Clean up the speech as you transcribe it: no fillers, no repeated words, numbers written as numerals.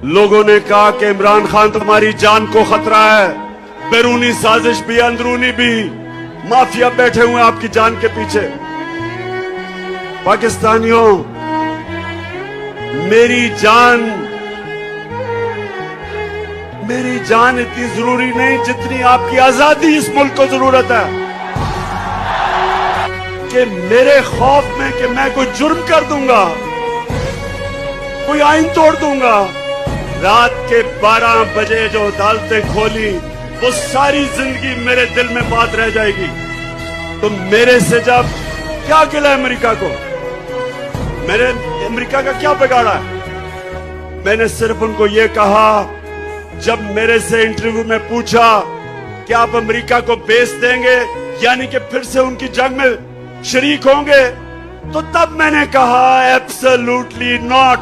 लोगों ने कहा कि इमरान खान तुम्हारी जान को खतरा है, बैरूनी साजिश भी अंदरूनी भी, माफिया बैठे हुए आपकी जान के पीछे। पाकिस्तानियों, मेरी जान इतनी जरूरी नहीं जितनी आपकी आजादी इस मुल्क को जरूरत है। कि मेरे खौफ में कि मैं कोई जुर्म कर दूंगा, कोई आइन तोड़ दूंगा, रात के 12 बजे जो अदालतें खोली वो सारी जिंदगी मेरे दिल में बात रह जाएगी। तो मेरे से जब क्या गिला अमेरिका को, मैंने अमेरिका का क्या बिगाड़ा है? मैंने सिर्फ उनको ये कहा, जब मेरे से इंटरव्यू में पूछा कि आप अमेरिका को बेच देंगे यानी कि फिर से उनकी जंग में शरीक होंगे, तो तब मैंने कहा एब्सोल्युटली नॉट।